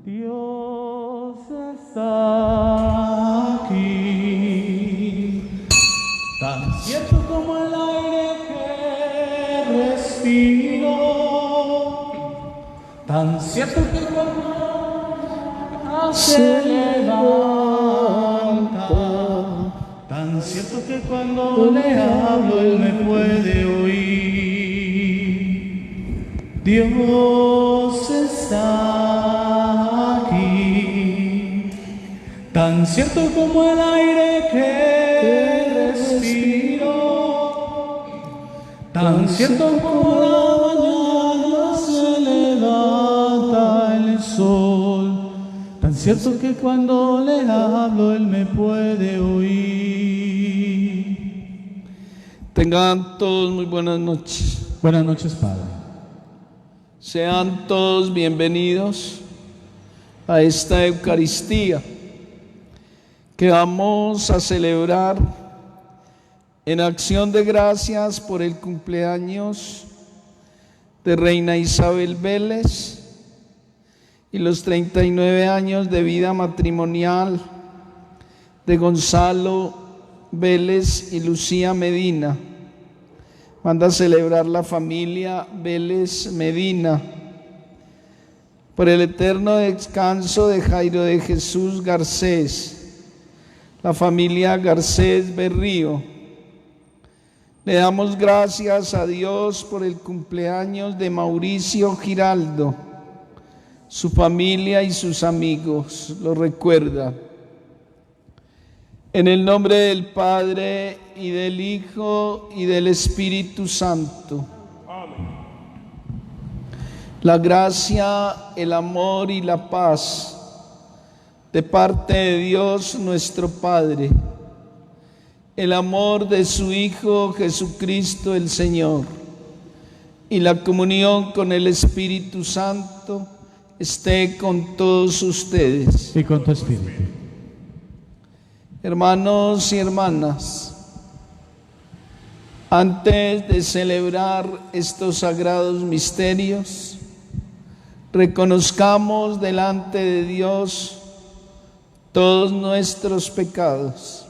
Dios está aquí, tan cierto como el aire que respiro, tan cierto que cuando se levanta, tan cierto que cuando le hablo él me puede oír. Dios está aquí, tan cierto como el aire que respiro, tan cierto como la mañana se levanta el sol, tan cierto que cuando le hablo él me puede oír. Tengan todos muy buenas noches. Buenas noches, Padre. Sean todos bienvenidos a esta Eucaristía que vamos a celebrar en acción de gracias por el cumpleaños de Reina Isabel Vélez y los 39 años de vida matrimonial de Gonzalo Vélez y Lucía Medina. Manda a celebrar la familia Vélez Medina por el eterno descanso de Jairo de Jesús Garcés, la familia Garcés Berrío. Le damos gracias a Dios por el cumpleaños de Mauricio Giraldo. Su familia y sus amigos lo recuerdan. En el nombre del Padre, y del Hijo, y del Espíritu Santo. Amén. La gracia, el amor y la paz de parte de Dios nuestro Padre, el amor de su Hijo Jesucristo el Señor, y la comunión con el Espíritu Santo esté con todos ustedes. Y con tu espíritu. Hermanos y hermanas, antes de celebrar estos sagrados misterios, reconozcamos delante de Dios todos nuestros pecados.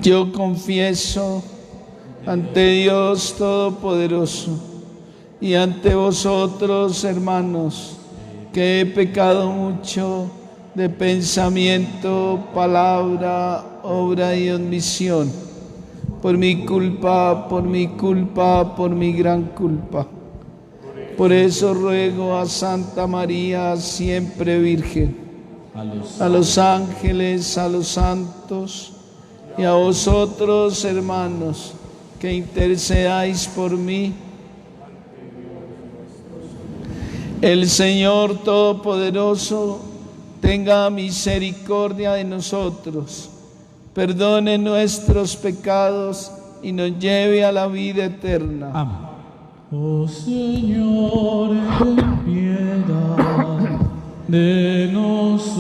Yo confieso ante Dios Todopoderoso y ante vosotros, hermanos, que he pecado mucho de pensamiento, palabra, obra y omisión, por mi culpa, por mi gran culpa. Por eso ruego a Santa María, siempre Virgen, a los ángeles, a los santos y a vosotros, hermanos, que intercedáis por mí. El Señor Todopoderoso tenga misericordia de nosotros, perdone nuestros pecados y nos lleve a la vida eterna. Amén. Oh Señor, ten piedad de nosotros.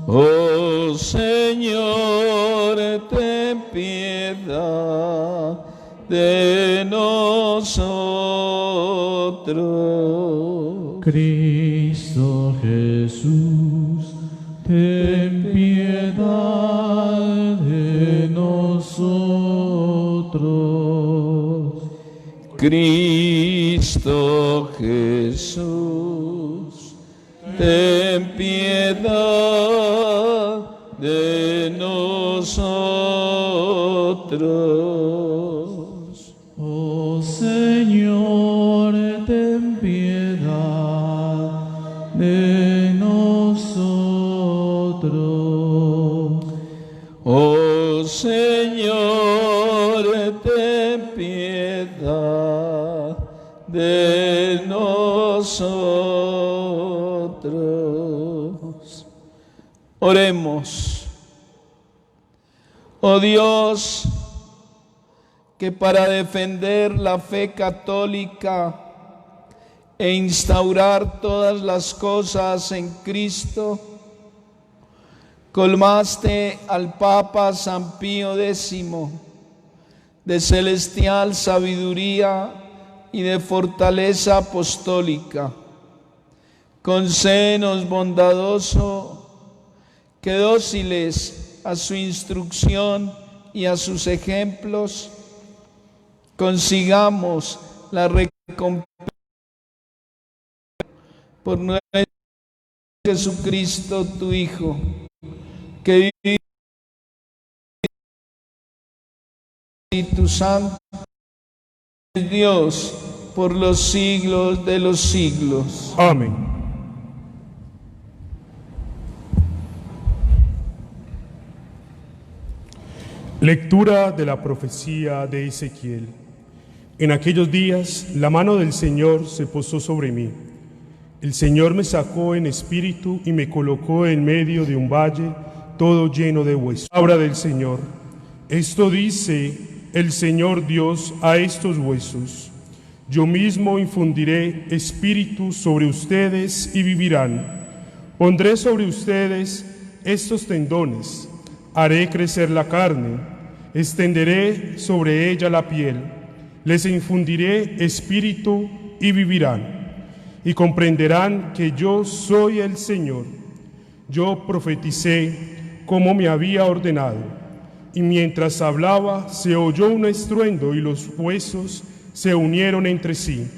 Oh Señor, ten piedad de nosotros. Cristo Jesús, ten piedad de nosotros. Cristo Jesús, ten piedad de nosotros. Oh Señor, ten piedad de nosotros. Oh Señor, ten piedad de nosotros. Oremos. Oh Dios, que para defender la fe católica e instaurar todas las cosas en Cristo, Colmaste al Papa San Pío X de celestial sabiduría y de fortaleza apostólica. Concédenos, bondadoso, que dóciles a su instrucción y a sus ejemplos, consigamos la recompensa por nuestro Jesucristo, tu Hijo, que vive en el Espíritu Santo, es Dios por los siglos de los siglos. Amén. Lectura de la profecía de Ezequiel. En aquellos días la mano del Señor se posó sobre mí. El Señor me sacó en espíritu y me colocó en medio de un valle todo lleno de huesos. Palabra del Señor. Esto dice el Señor Dios a estos huesos: yo mismo infundiré espíritu sobre ustedes y vivirán. Pondré sobre ustedes estos tendones, haré crecer la carne, extenderé sobre ella la piel, les infundiré espíritu y vivirán. Y comprenderán que yo soy el Señor. Yo profeticé como me había ordenado, y mientras hablaba se oyó un estruendo y los huesos se unieron entre sí.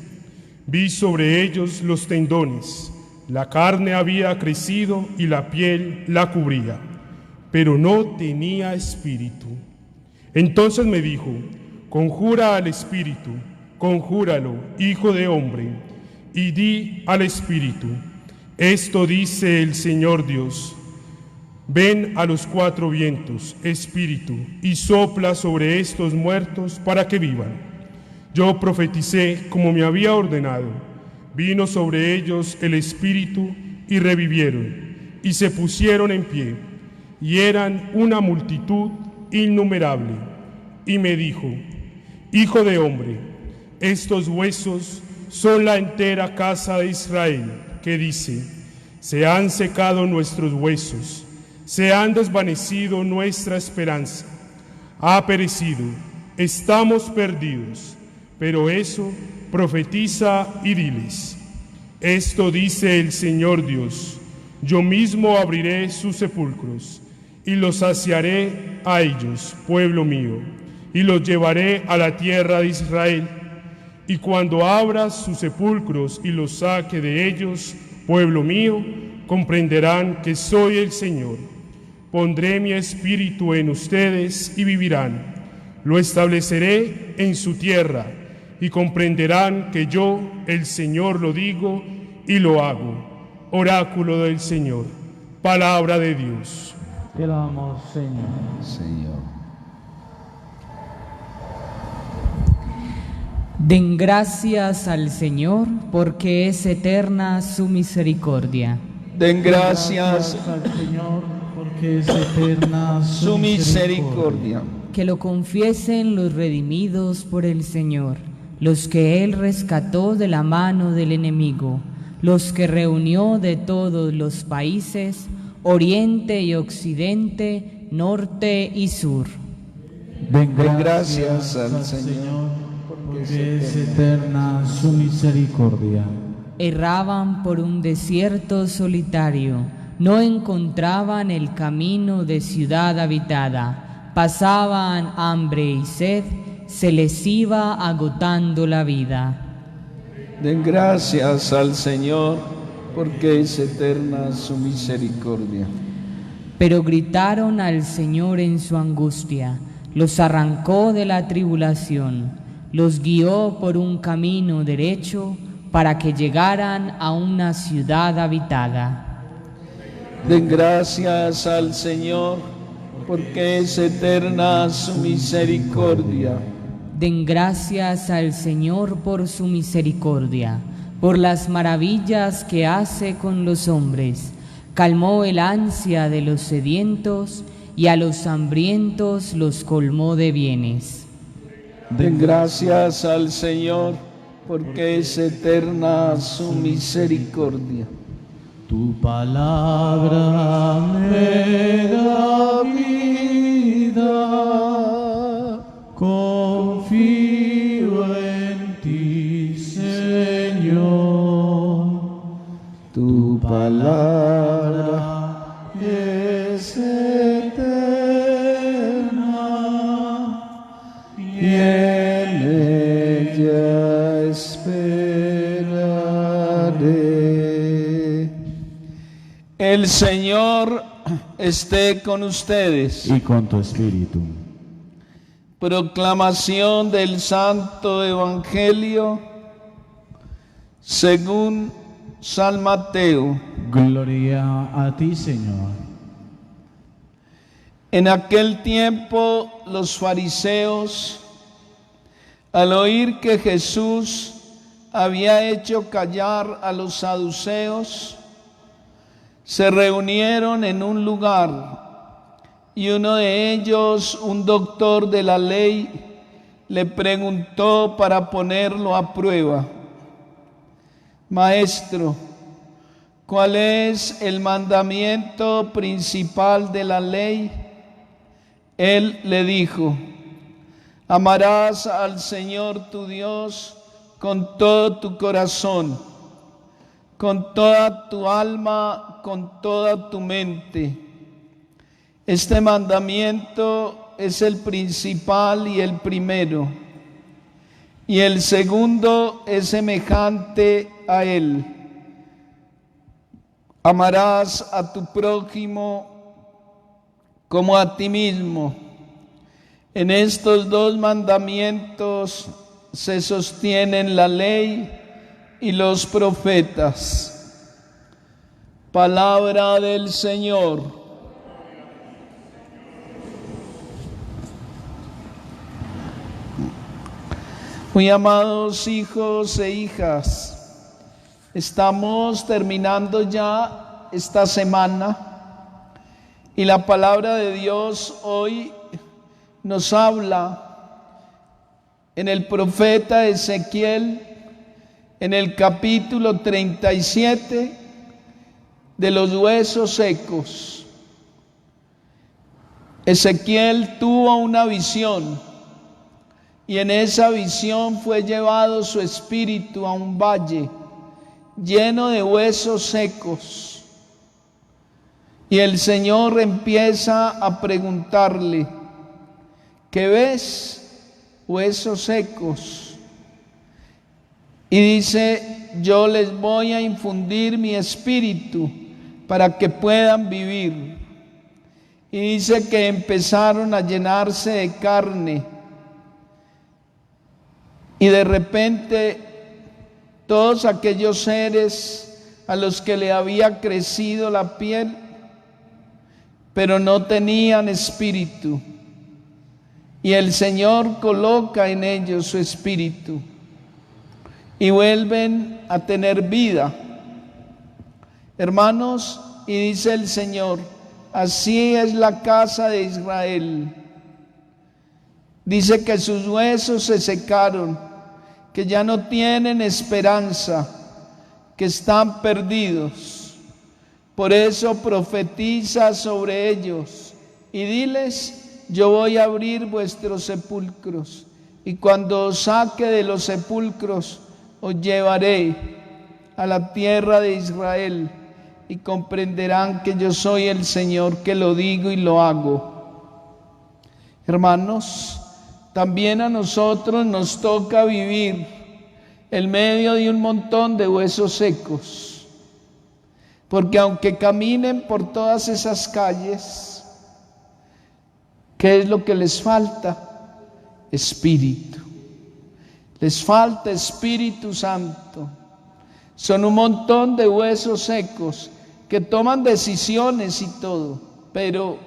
Vi sobre ellos los tendones, la carne había crecido y la piel la cubría, pero no tenía espíritu. Entonces me dijo: conjura al espíritu, conjúralo, hijo de hombre, y di al espíritu: esto dice el Señor Dios, ven a los cuatro vientos, espíritu, y sopla sobre estos muertos para que vivan. Yo profeticé como me había ordenado, vino sobre ellos el espíritu y revivieron, y se pusieron en pie, y eran una multitud innumerable. Y me dijo: hijo de hombre, estos huesos son la entera casa de Israel, que dice: se han secado nuestros huesos, se han desvanecido nuestra esperanza, ha perecido, estamos perdidos. Pero eso profetiza y diles: esto dice el Señor Dios, yo mismo abriré sus sepulcros y los saciaré a ellos, pueblo mío, y los llevaré a la tierra de Israel. Y cuando abra sus sepulcros y los saque de ellos, pueblo mío, comprenderán que soy el Señor. Pondré mi espíritu en ustedes y vivirán. Lo estableceré en su tierra y comprenderán que yo, el Señor, lo digo y lo hago. Oráculo del Señor. Palabra de Dios. Te alabamos, Señor. Den gracias al Señor, porque es eterna su misericordia. Den gracias al Señor, porque es eterna su misericordia. Que lo confiesen los redimidos por el Señor, los que Él rescató de la mano del enemigo, los que reunió de todos los países, oriente y occidente, norte y sur. Den gracias al Señor, porque es eterna su misericordia. Erraban por un desierto solitario, no encontraban el camino de ciudad habitada, pasaban hambre y sed, se les iba agotando la vida. Den gracias al Señor, porque es eterna su misericordia. Pero gritaron al Señor en su angustia, los arrancó de la tribulación, los guió por un camino derecho para que llegaran a una ciudad habitada. Den gracias al Señor, porque es eterna su misericordia. Den gracias al Señor por su misericordia, por las maravillas que hace con los hombres. Calmó el ansia de los sedientos y a los hambrientos los colmó de bienes. Den gracias al Señor, porque es eterna su misericordia. Tu palabra me El Señor esté con ustedes. Y con tu espíritu. Proclamación del Santo Evangelio según San Mateo. Gloria a ti, Señor. En aquel tiempo los fariseos, al oír que Jesús había hecho callar a los saduceos, se reunieron en un lugar, y uno de ellos, un doctor de la ley, le preguntó para ponerlo a prueba: Maestro, ¿cuál es el mandamiento principal de la ley? Él le dijo: amarás al Señor tu Dios con todo tu corazón, con toda tu alma, con toda tu mente. Este mandamiento es el principal y el primero, y el segundo es semejante a él: amarás a tu prójimo como a ti mismo. En estos dos mandamientos se sostienen la ley y los profetas. Palabra del Señor. Muy amados hijos e hijas, estamos terminando ya esta semana y la palabra de Dios hoy nos habla en el profeta Ezequiel, en el capítulo 37, de los huesos secos. Ezequiel tuvo una visión, y en esa visión fue llevado su espíritu a un valle lleno de huesos secos. Y el Señor empieza a preguntarle: ¿qué ves? Huesos secos. Y dice: yo les voy a infundir mi espíritu para que puedan vivir. Y dice que empezaron a llenarse de carne, y de repente todos aquellos seres a los que le había crecido la piel, pero no tenían espíritu, y el Señor coloca en ellos su espíritu y vuelven a tener vida. Hermanos, y dice el Señor: así es la casa de Israel. Dice que sus huesos se secaron, que ya no tienen esperanza, que están perdidos. Por eso profetiza sobre ellos y diles: yo voy a abrir vuestros sepulcros, y cuando os saque de los sepulcros, os llevaré a la tierra de Israel, y comprenderán que yo soy el Señor, que lo digo y lo hago. Hermanos, también a nosotros nos toca vivir en medio de un montón de huesos secos, porque aunque caminen por todas esas calles, ¿qué es lo que les falta? Espíritu. Les falta Espíritu Santo. Son un montón de huesos secos que toman decisiones y todo, pero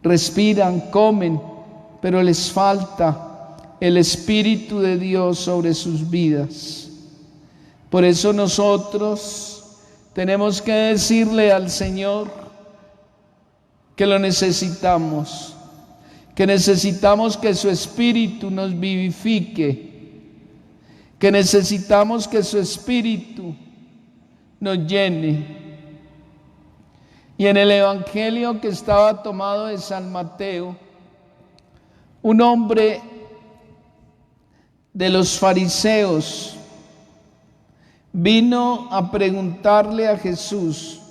respiran, comen, pero les falta el Espíritu de Dios sobre sus vidas. Por eso nosotros tenemos que decirle al Señor que lo necesitamos, que necesitamos que su Espíritu nos vivifique, que necesitamos que su Espíritu nos llene. Y en el Evangelio que estaba tomado de San Mateo, un hombre de los fariseos vino a preguntarle a Jesús: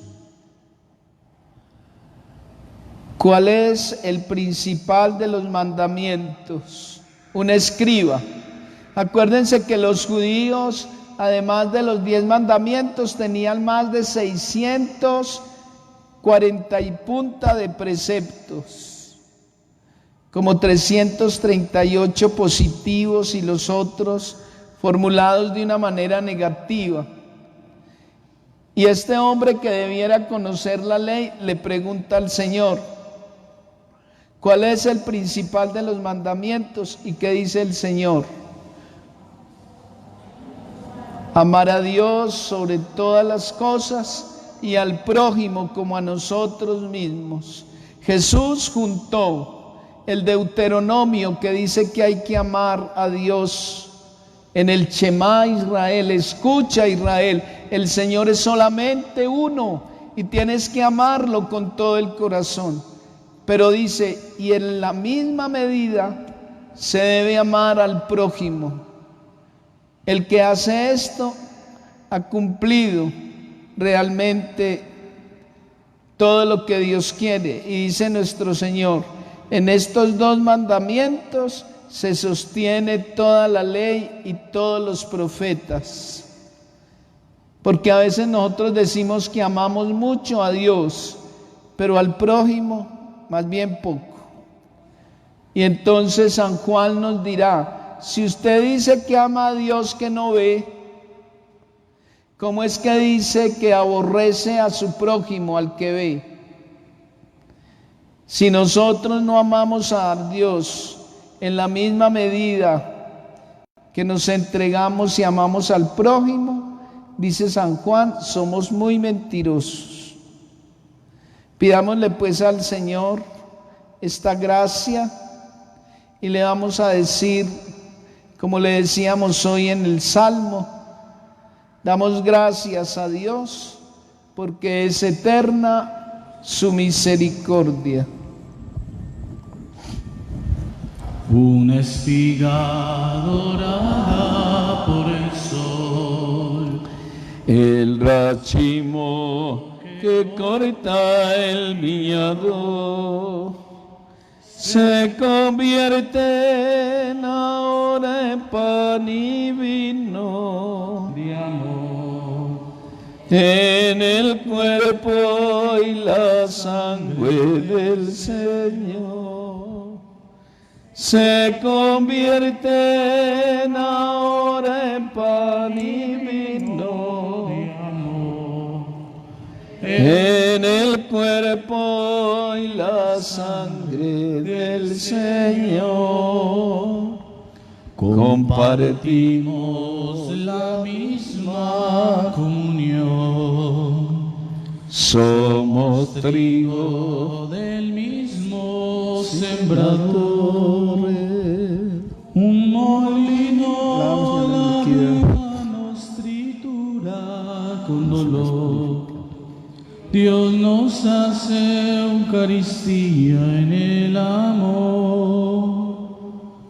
¿cuál es el principal de los mandamientos? Un escriba. Acuérdense que los judíos además de los 10 mandamientos, tenían más de 640 y punta de preceptos, como 338 positivos y los otros formulados de una manera negativa. Y este hombre, que debiera conocer la ley, le pregunta al Señor: ¿cuál es el principal de los mandamientos? ¿Y qué dice el Señor? Amar a Dios sobre todas las cosas y al prójimo como a nosotros mismos. Jesús juntó el Deuteronomio, que dice que hay que amar a Dios, en el Shema Israel: escucha, Israel, el Señor es solamente uno y tienes que amarlo con todo el corazón. Pero dice, y en la misma medida se debe amar al prójimo. El que hace esto ha cumplido realmente todo lo que Dios quiere. Y dice nuestro Señor: en estos 2 mandamientos se sostiene toda la ley y todos los profetas. Porque a veces nosotros decimos que amamos mucho a Dios, pero al prójimo más bien poco. Y entonces San Juan nos dirá: si usted dice que ama a Dios que no ve, ¿cómo es que dice que aborrece a su prójimo, al que ve? Si nosotros no amamos a Dios en la misma medida que nos entregamos y amamos al prójimo, dice San Juan, somos muy mentirosos. Pidámosle pues al Señor esta gracia y le vamos a decir, como le decíamos hoy en el Salmo: damos gracias a Dios porque es eterna su misericordia. Una espiga dorada por el sol, El racimo que corta el viñedo se convierte en ahora en pan y vino de amor, en el cuerpo y la sangre del Señor. Se convierte en ahora en pan y vino de amor, en el cuerpo y la sangre del Señor. Compartimos la misma comunión. Somos trigo Del mismo sembrador, un molino la vida nos tritura con dolor. Dios nos hace Eucaristía en el amor.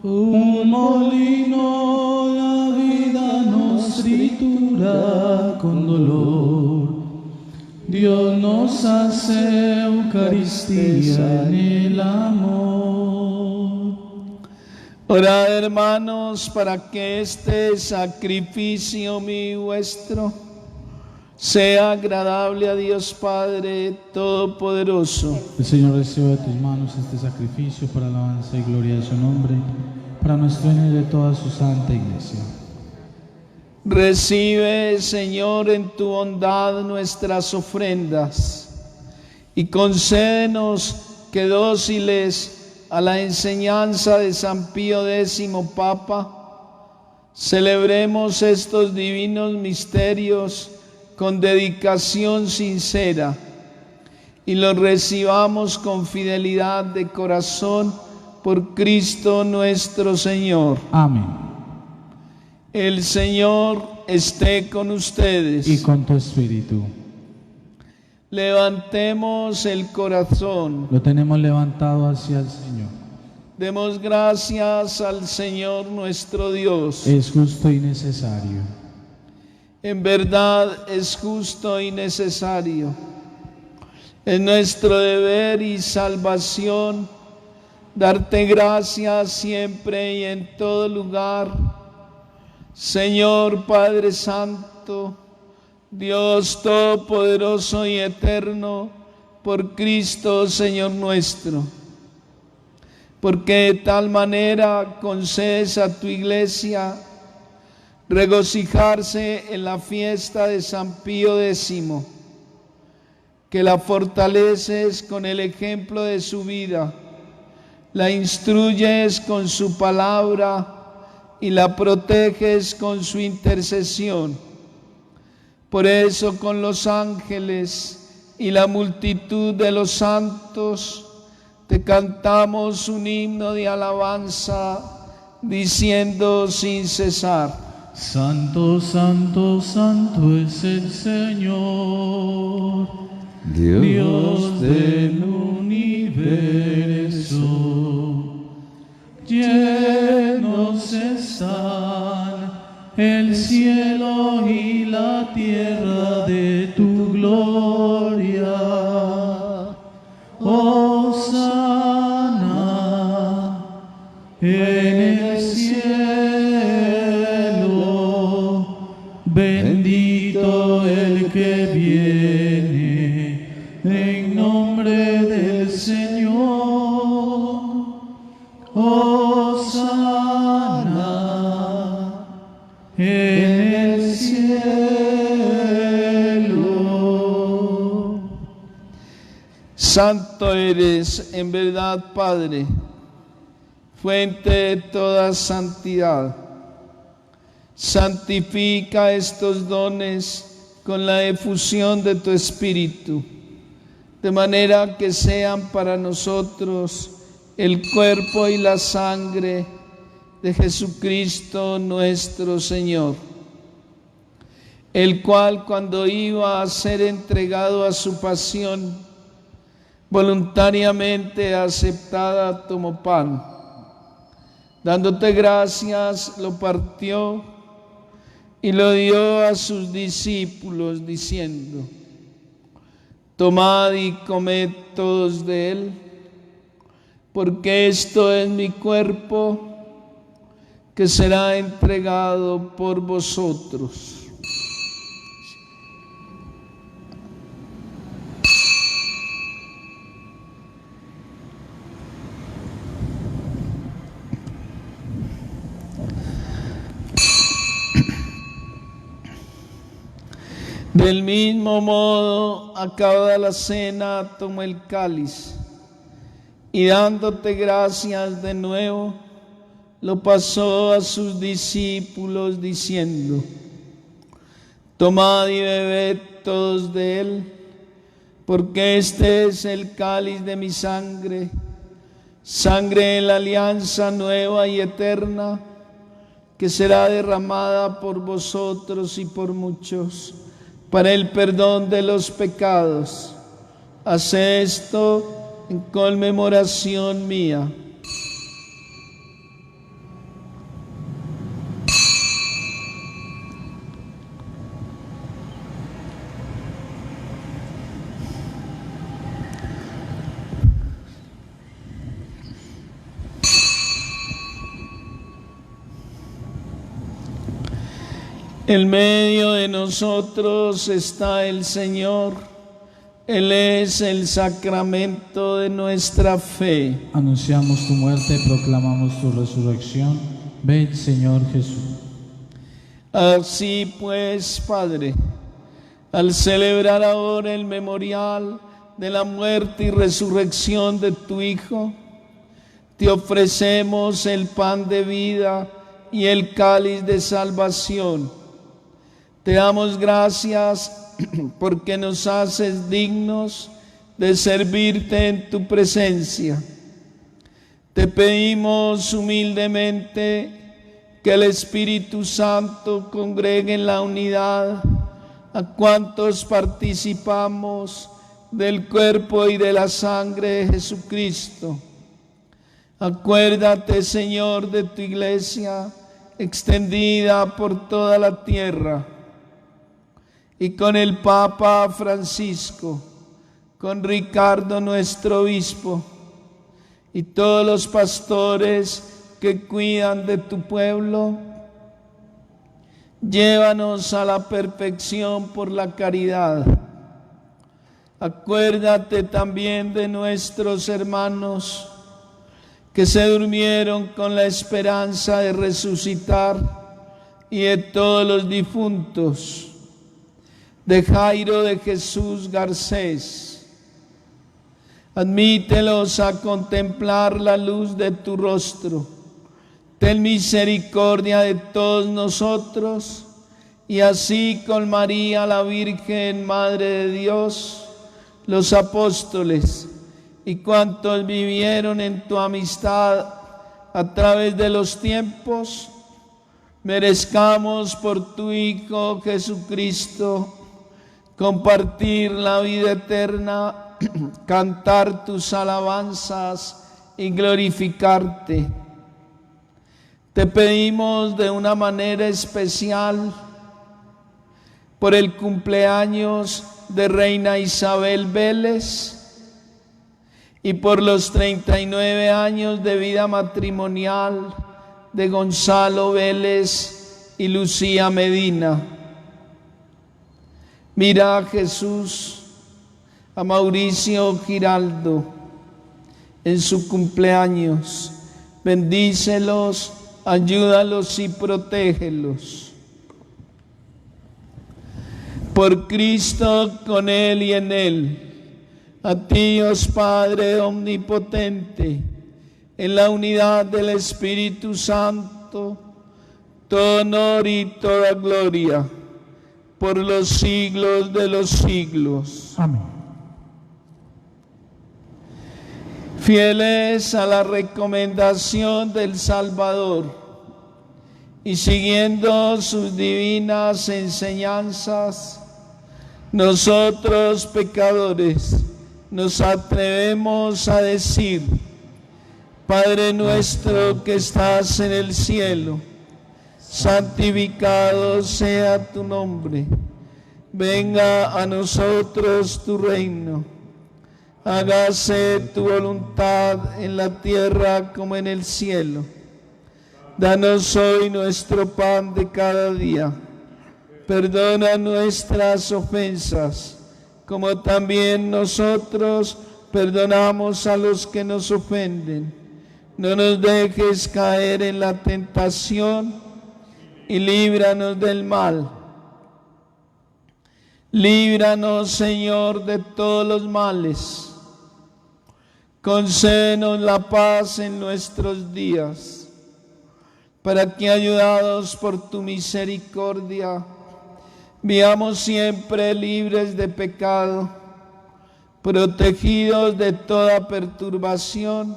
Un molino la vida nos tritura con dolor. Dios nos hace Eucaristía en el amor. Orad, hermanos, para que este sacrificio mío y vuestro sea agradable a Dios Padre Todopoderoso. El Señor reciba de tus manos este sacrificio para alabanza y gloria de su nombre, para nuestro bien y de toda su santa Iglesia. Recibe, Señor, en tu bondad nuestras ofrendas y concédenos que, dóciles a la enseñanza de San Pío X Papa, celebremos estos divinos misterios con dedicación sincera y los recibamos con fidelidad de corazón por Cristo nuestro Señor. Amén. El Señor esté con ustedes. Y con tu espíritu. Levantemos el corazón. Lo tenemos levantado hacia el Señor. Demos gracias al Señor nuestro Dios. Es justo y necesario. En verdad es justo y necesario. Es nuestro deber y salvación darte gracias siempre y en todo lugar, Señor Padre Santo, Dios Todopoderoso y Eterno, por Cristo Señor nuestro, porque de tal manera concedes a tu Iglesia regocijarse en la fiesta de San Pío X, que la fortaleces con el ejemplo de su vida, la instruyes con su palabra y la proteges con su intercesión. Por eso con los ángeles y la multitud de los santos te cantamos un himno de alabanza, diciendo sin cesar: Santo, santo, santo es el Señor, Dios del universo. Llenos están el cielo y la tierra de tu gloria. Hosana en el cielo, bendito el que viene en nombre del Señor. Hosana en el cielo. Santo eres en verdad, Padre, fuente de toda santidad. Santifica estos dones con la efusión de tu Espíritu, de manera que sean para nosotros el cuerpo y la sangre de Jesucristo nuestro Señor, el cual, cuando iba a ser entregado a su pasión, voluntariamente aceptada, tomó pan. Dándote gracias, lo partió y lo dio a sus discípulos, diciendo: tomad y comed todos de él, porque esto es mi cuerpo, que será entregado por vosotros. Del mismo modo, acabada la cena, tomó el cáliz y, dándote gracias de nuevo, lo pasó a sus discípulos diciendo: tomad y bebed todos de él, porque este es el cáliz de mi sangre, sangre de la alianza nueva y eterna, que será derramada por vosotros y por muchos para el perdón de los pecados. Haced esto en conmemoración mía. En medio de nosotros está el Señor. Él es el sacramento de nuestra fe. Anunciamos tu muerte, proclamamos tu resurrección. Ven, Señor Jesús. Así pues, Padre, al celebrar ahora el memorial de la muerte y resurrección de tu Hijo, te ofrecemos el pan de vida y el cáliz de salvación. Te damos gracias porque nos haces dignos de servirte en tu presencia. Te pedimos humildemente que el Espíritu Santo congregue en la unidad a cuantos participamos del cuerpo y de la sangre de Jesucristo. Acuérdate, Señor, de tu Iglesia extendida por toda la tierra, y con el Papa Francisco, con Ricardo nuestro obispo, y todos los pastores que cuidan de tu pueblo, Llévanos a la perfección por la caridad. Acuérdate también de nuestros hermanos que se durmieron con la esperanza de resucitar y de todos los difuntos, de Jairo de Jesús Garcés. Admítelos a contemplar la luz de tu rostro. Ten misericordia de todos nosotros, y así con María la Virgen, Madre de Dios, los apóstoles y cuantos vivieron en tu amistad a través de los tiempos, merezcamos por tu Hijo Jesucristo compartir la vida eterna, cantar tus alabanzas y glorificarte. Te pedimos de una manera especial por el cumpleaños de Reina Isabel Vélez y por los 39 años de vida matrimonial de Gonzalo Vélez y Lucía Medina. Mira a Jesús, a Mauricio Giraldo en su cumpleaños, bendícelos, ayúdalos y protégelos. Por Cristo, con Él y en Él, a ti, Dios Padre omnipotente, en la unidad del Espíritu Santo, todo honor y toda gloria, por los siglos de los siglos. Amén. Fieles a la recomendación del Salvador y siguiendo sus divinas enseñanzas, nosotros pecadores nos atrevemos a decir: Padre nuestro que estás en el cielo, santificado sea tu nombre. Venga a nosotros tu reino. Hágase tu voluntad en la tierra como en el cielo. Danos hoy nuestro pan de cada día. Perdona nuestras ofensas, como también nosotros perdonamos a los que nos ofenden. No nos dejes caer en la tentación y líbranos del mal. Líbranos, Señor, de todos los males. Concédenos la paz en nuestros días, para que, ayudados por tu misericordia, vivamos siempre libres de pecado, protegidos de toda perturbación,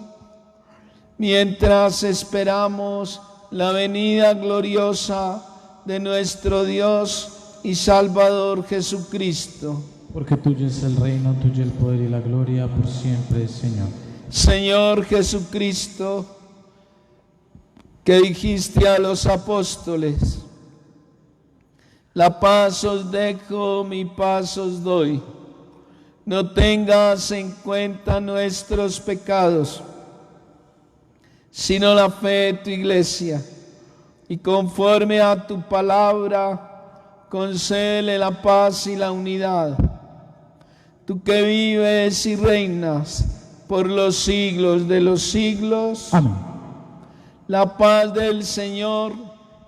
mientras esperamos la venida gloriosa de nuestro Dios y Salvador Jesucristo. Porque tuyo es el reino, tuyo el poder y la gloria por siempre, Señor. Señor Jesucristo, que dijiste a los apóstoles: la paz os dejo, mi paz os doy. No tengas en cuenta nuestros pecados, sino la fe de tu iglesia, y conforme a tu palabra, concédele la paz y la unidad. Tú que vives y reinas por los siglos de los siglos. Amén. La paz del Señor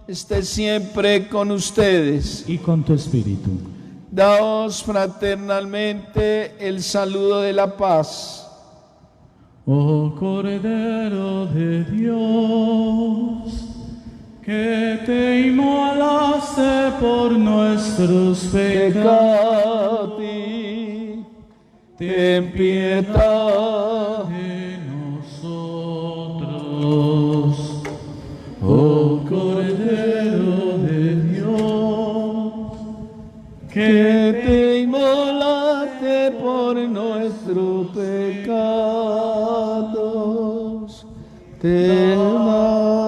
esté siempre con ustedes. Y con tu espíritu. Daos fraternalmente el saludo de la paz. Oh Cordero de Dios, que te inmolaste por nuestros pecados, Ten piedad de nosotros. Oh Cordero de Dios, que te inmolaste por nuestros pecados.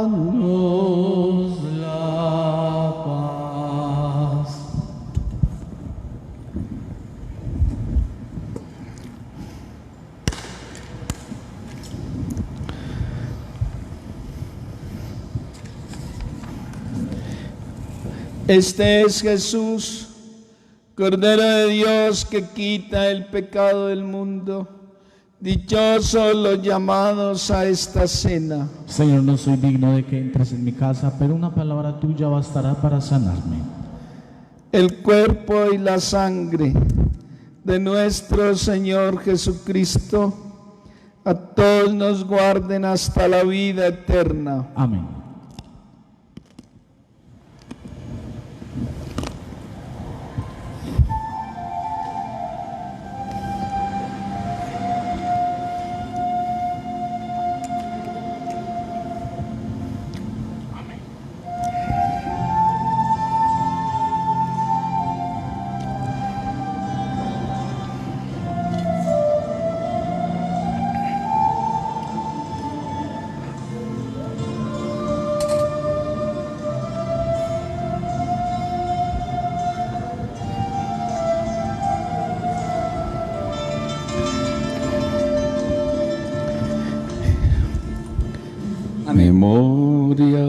danos la paz. Este es Jesús, Cordero de Dios que quita el pecado del mundo. Dichosos los llamados a esta cena. Señor, no soy digno de que entres en mi casa, pero una palabra tuya bastará para sanarme. El cuerpo y la sangre de nuestro Señor Jesucristo a todos nos guarden hasta la vida eterna. Amén. Memoria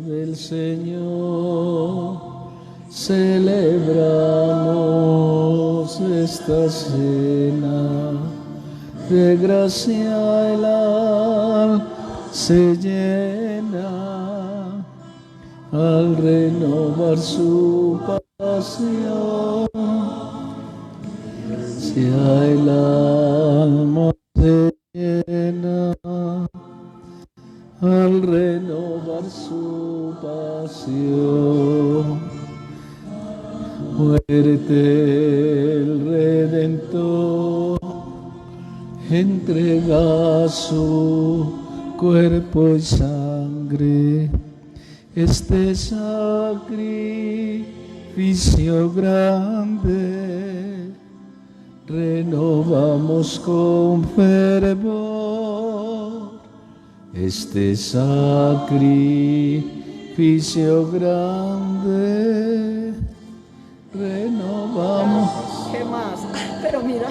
del Señor, celebramos esta cena, de gracia el alma se llena, al renovar su pasión, sea el alma se llena. Al renovar su pasión, muerte el Redentor entrega su cuerpo y sangre. Este sacrificio grande renovamos con fervor. Este sacrificio grande renovamos. ¿Qué más? Pero mira.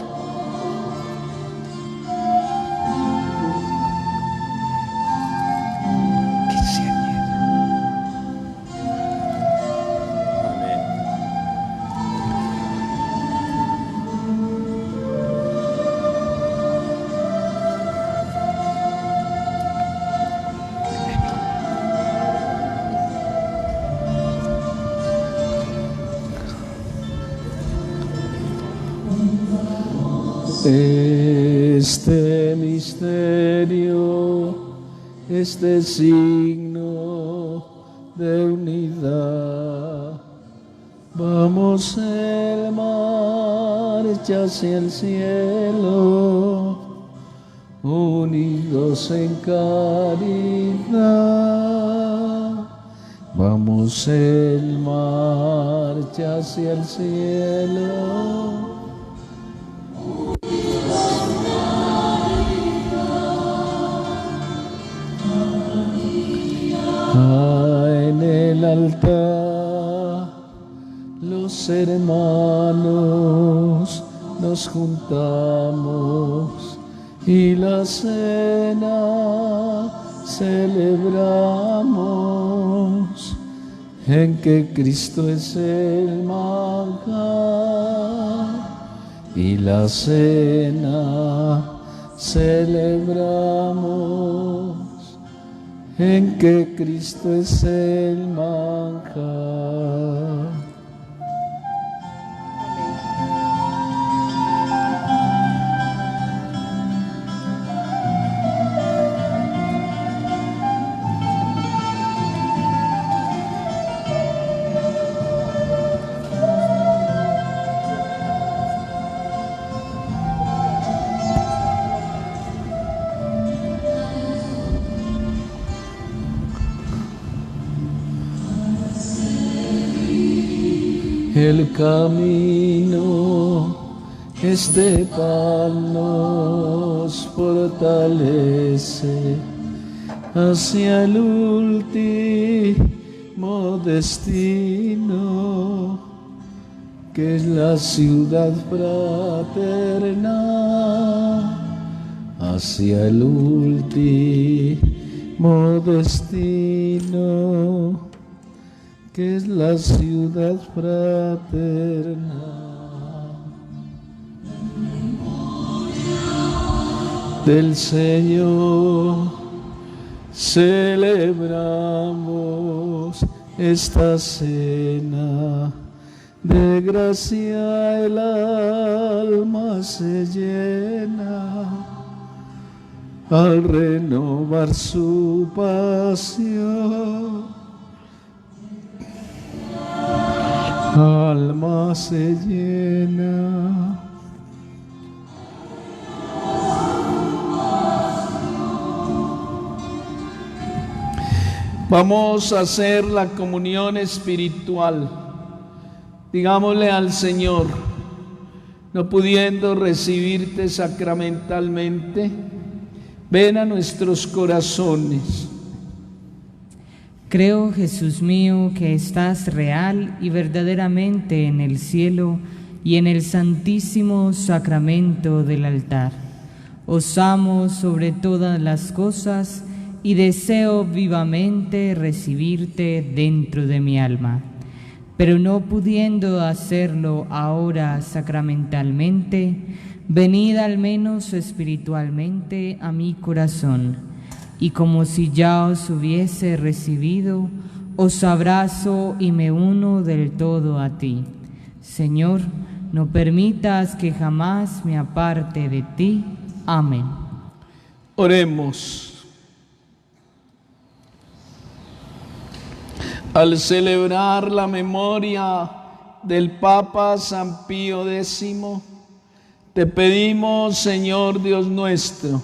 Este misterio, este signo de unidad, vamos en marcha hacia el cielo, unidos en caridad. Vamos en marcha hacia el cielo. En el altar los hermanos nos juntamos y la cena celebramos, en que Cristo es el manjar, y la cena celebramos, en que Cristo es el manjar. El camino, este pan nos fortalece hacia el último destino, que es la ciudad fraterna, hacia el último destino, que es la ciudad fraterna del Señor, celebramos esta cena. De gracia el alma se llena al renovar su pasión. Alma se llena. Vamos a hacer la comunión espiritual. Digámosle al Señor, no pudiendo recibirte sacramentalmente, ven a nuestros corazones. Creo, Jesús mío, que estás real y verdaderamente en el cielo y en el santísimo sacramento del altar. Os amo sobre todas las cosas y deseo vivamente recibirte dentro de mi alma. Pero no pudiendo hacerlo ahora sacramentalmente, venid al menos espiritualmente a mi corazón, y como si ya os hubiese recibido, os abrazo y me uno del todo a ti. Señor, no permitas que jamás me aparte de ti. Amén. Oremos. Al celebrar la memoria del Papa San Pío X, te pedimos, Señor Dios nuestro,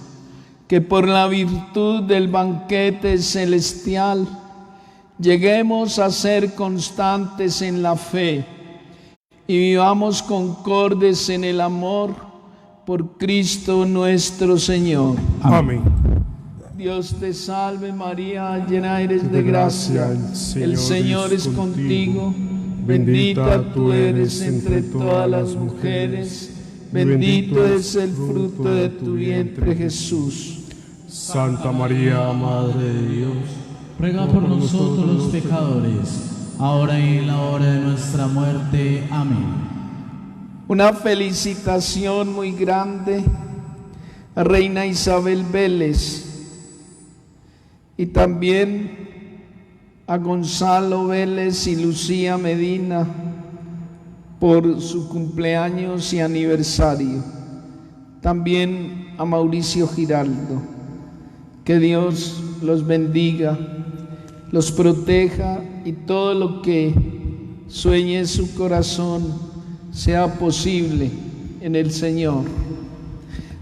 que por la virtud del banquete celestial lleguemos a ser constantes en la fe y vivamos concordes en el amor por Cristo nuestro Señor. Amén. Dios te salve María, llena eres de gracia, el Señor es contigo, bendita tú eres entre todas las mujeres, bendito es el fruto de tu vientre Jesús. Santa María, Madre de Dios, ruega por nosotros los pecadores, ahora y en la hora de nuestra muerte. Amén. Una felicitación muy grande a Reina Isabel Vélez y también a Gonzalo Vélez y Lucía Medina por su cumpleaños y aniversario. También a Mauricio Giraldo. Que Dios los bendiga, los proteja y todo lo que sueñe su corazón sea posible en el Señor.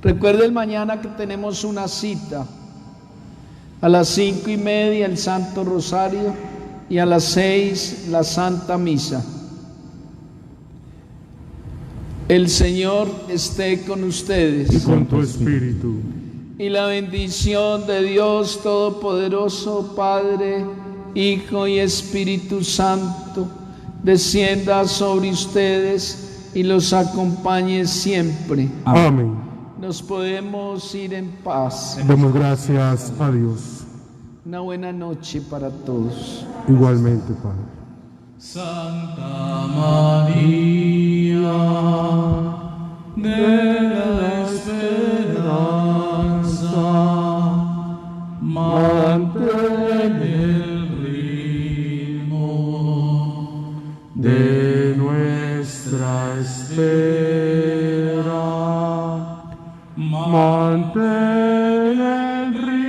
Recuerden mañana que tenemos una cita. A las 5:30 el Santo Rosario y a las 6 la Santa Misa. El Señor esté con ustedes. y con tu espíritu. Y la bendición de Dios Todopoderoso, Padre, Hijo y Espíritu Santo, descienda sobre ustedes y los acompañe siempre. Amén. Nos podemos ir en paz. Demos gracias a Dios. Una buena noche para todos. Igualmente, Padre. Santa María de la esperanza, mantén el ritmo de nuestra espera, mantén el ritmo